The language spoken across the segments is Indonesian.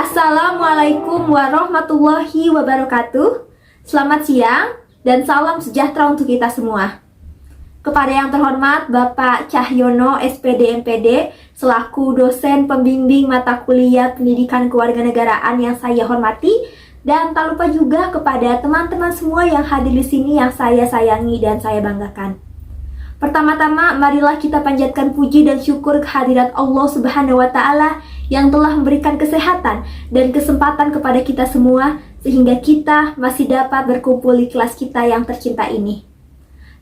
Assalamualaikum warahmatullahi wabarakatuh. Selamat siang dan salam sejahtera untuk kita semua. Kepada yang terhormat Bapak Cahyono SPD MPD selaku dosen pembimbing mata kuliah Pendidikan Kewarganegaraan yang saya hormati, dan tak lupa juga kepada teman-teman semua yang hadir di sini yang saya sayangi dan saya banggakan. Pertama-tama, marilah kita panjatkan puji dan syukur kehadirat Allah Subhanahu wa Ta'ala yang telah memberikan kesehatan dan kesempatan kepada kita semua sehingga kita masih dapat berkumpul di kelas kita yang tercinta ini.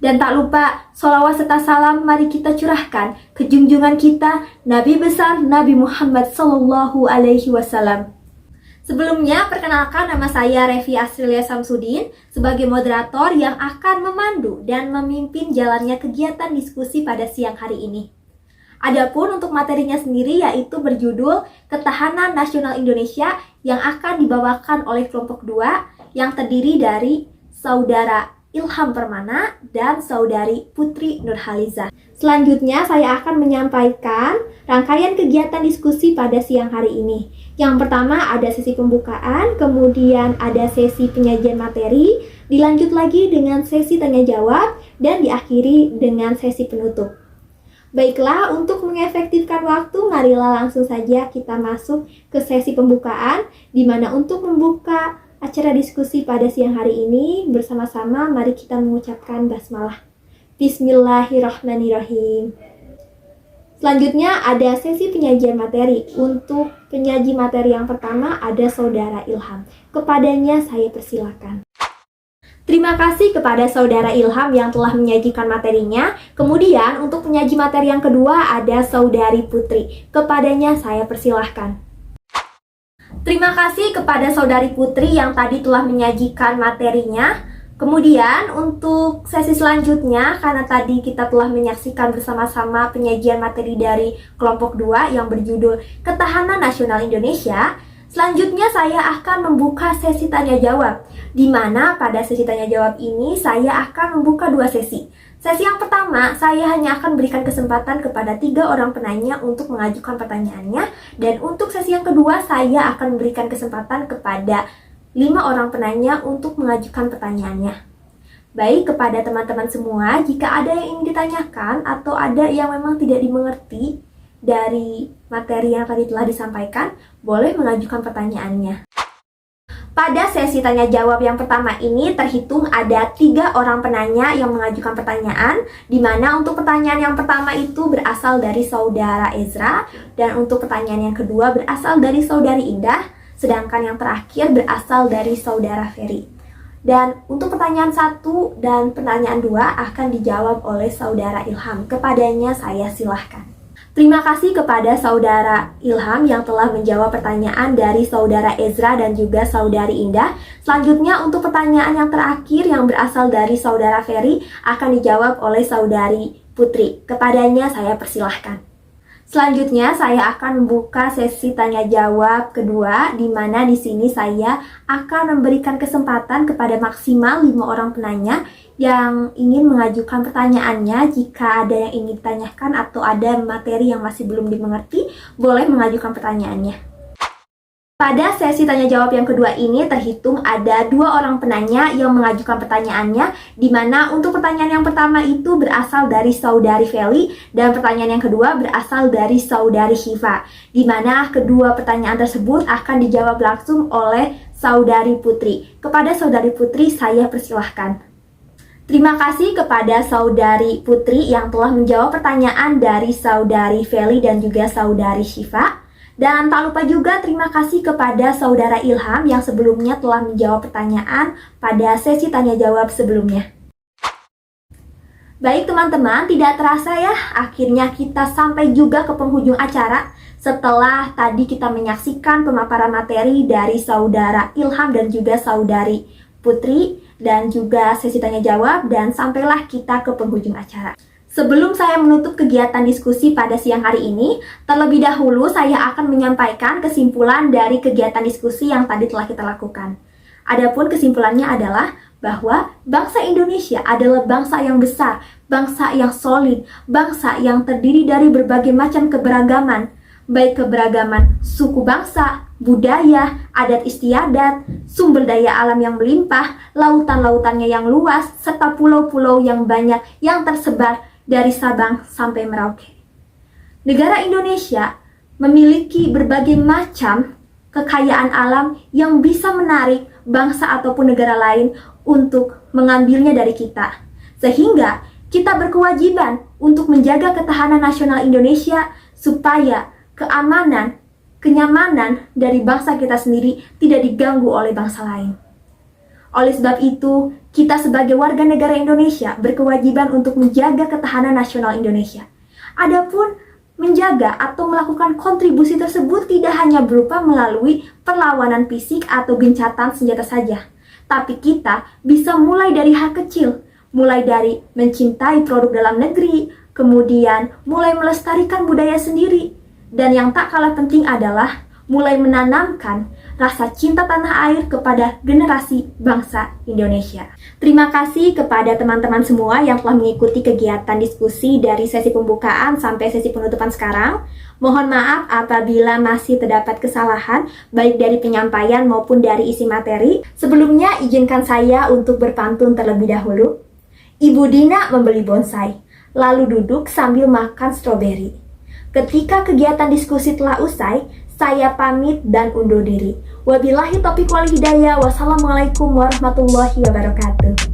Dan tak lupa, sholawat serta salam mari kita curahkan ke junjungan kita, Nabi besar Nabi Muhammad Sallallahu Alaihi Wasallam. Sebelumnya, perkenalkan nama saya Revi Asrilia Samsudin sebagai moderator yang akan memandu dan memimpin jalannya kegiatan diskusi pada siang hari ini. Adapun untuk materinya sendiri yaitu berjudul Ketahanan Nasional Indonesia yang akan dibawakan oleh kelompok 2 yang terdiri dari Saudara Ilham Permana dan Saudari Putri Nurhaliza. Selanjutnya saya akan menyampaikan rangkaian kegiatan diskusi pada siang hari ini. Yang pertama ada sesi pembukaan, kemudian ada sesi penyajian materi, dilanjut lagi dengan sesi tanya jawab, dan diakhiri dengan sesi penutup. Baiklah, untuk mengefektifkan waktu, marilah langsung saja kita masuk ke sesi pembukaan, di mana untuk membuka acara diskusi pada siang hari ini, bersama-sama mari kita mengucapkan basmalah. Bismillahirrahmanirrahim. Selanjutnya ada sesi penyajian materi. Untuk penyaji materi yang pertama ada Saudara Ilham. Kepadanya saya persilakan. Terima kasih kepada Saudara Ilham yang telah menyajikan materinya. Kemudian untuk penyaji materi yang kedua ada Saudari Putri. Kepadanya saya persilahkan. Terima kasih kepada Saudari Putri yang tadi telah menyajikan materinya. Kemudian untuk sesi selanjutnya, karena tadi kita telah menyaksikan bersama-sama penyajian materi dari kelompok 2 yang berjudul Ketahanan Nasional Indonesia, selanjutnya saya akan membuka sesi tanya jawab, di mana pada sesi tanya jawab ini saya akan membuka 2 sesi. Sesi yang pertama, saya hanya akan berikan kesempatan kepada 3 orang penanya untuk mengajukan pertanyaannya, dan untuk sesi yang kedua saya akan memberikan kesempatan kepada 5 orang penanya untuk mengajukan pertanyaannya. Baik, kepada teman-teman semua, jika ada yang ingin ditanyakan atau ada yang memang tidak dimengerti dari materi yang tadi telah disampaikan, boleh mengajukan pertanyaannya. Pada sesi tanya jawab yang pertama ini terhitung ada 3 orang penanya yang mengajukan pertanyaan, di mana untuk pertanyaan yang pertama itu berasal dari Saudara Ezra, dan untuk pertanyaan yang kedua berasal dari Saudari Indah, sedangkan yang terakhir berasal dari Saudara Ferry. Dan untuk pertanyaan 1 dan pertanyaan 2 akan dijawab oleh Saudara Ilham. Kepadanya saya silahkan. Terima kasih kepada Saudara Ilham yang telah menjawab pertanyaan dari Saudara Ezra dan juga Saudari Indah. Selanjutnya untuk pertanyaan yang terakhir yang berasal dari Saudara Ferry akan dijawab oleh Saudari Putri. Kepadanya saya persilahkan. Selanjutnya saya akan membuka sesi tanya jawab kedua, di mana di sini saya akan memberikan kesempatan kepada maksimal 5 orang penanya yang ingin mengajukan pertanyaannya. Jika ada yang ingin ditanyakan atau ada materi yang masih belum dimengerti, boleh mengajukan pertanyaannya. Pada sesi tanya jawab yang kedua ini terhitung ada 2 orang penanya yang mengajukan pertanyaannya, di mana untuk pertanyaan yang pertama itu berasal dari Saudari Feli dan pertanyaan yang kedua berasal dari Saudari Syifa, di mana kedua pertanyaan tersebut akan dijawab langsung oleh Saudari Putri. Kepada Saudari Putri saya persilahkan. Terima kasih kepada Saudari Putri yang telah menjawab pertanyaan dari Saudari Feli dan juga Saudari Syifa. Dan tak lupa juga terima kasih kepada Saudara Ilham yang sebelumnya telah menjawab pertanyaan pada sesi tanya jawab sebelumnya. Baik teman-teman, tidak terasa ya, akhirnya kita sampai juga ke penghujung acara. Setelah tadi kita menyaksikan pemaparan materi dari Saudara Ilham dan juga Saudari Putri, dan juga sesi tanya jawab, dan sampailah kita ke penghujung acara. Sebelum saya menutup kegiatan diskusi pada siang hari ini, terlebih dahulu saya akan menyampaikan kesimpulan dari kegiatan diskusi yang tadi telah kita lakukan. Adapun kesimpulannya adalah bahwa bangsa Indonesia adalah bangsa yang besar, bangsa yang solid, bangsa yang terdiri dari berbagai macam keberagaman, baik keberagaman suku bangsa, budaya, adat istiadat, sumber daya alam yang melimpah, lautan-lautannya yang luas, serta pulau-pulau yang banyak yang tersebar dari Sabang sampai Merauke. Negara Indonesia memiliki berbagai macam kekayaan alam yang bisa menarik bangsa ataupun negara lain untuk mengambilnya dari kita. Sehingga kita berkewajiban untuk menjaga ketahanan nasional Indonesia supaya keamanan, kenyamanan dari bangsa kita sendiri tidak diganggu oleh bangsa lain. Oleh sebab itu, kita sebagai warga negara Indonesia berkewajiban untuk menjaga ketahanan nasional Indonesia. Adapun menjaga atau melakukan kontribusi tersebut tidak hanya berupa melalui perlawanan fisik atau gencatan senjata saja, tapi kita bisa mulai dari hal kecil, mulai dari mencintai produk dalam negeri, kemudian mulai melestarikan budaya sendiri, dan yang tak kalah penting adalah mulai menanamkan rasa cinta tanah air kepada generasi bangsa Indonesia. Terima kasih kepada teman-teman semua yang telah mengikuti kegiatan diskusi dari sesi pembukaan sampai sesi penutupan sekarang. Mohon maaf apabila masih terdapat kesalahan baik dari penyampaian maupun dari isi materi. Sebelumnya izinkan saya untuk berpantun terlebih dahulu. Ibu Dina membeli bonsai, lalu duduk sambil makan stroberi. Ketika kegiatan diskusi telah usai, saya pamit dan undur diri. Wabillahi taufiq wal hidayah. Wassalamualaikum warahmatullahi wabarakatuh.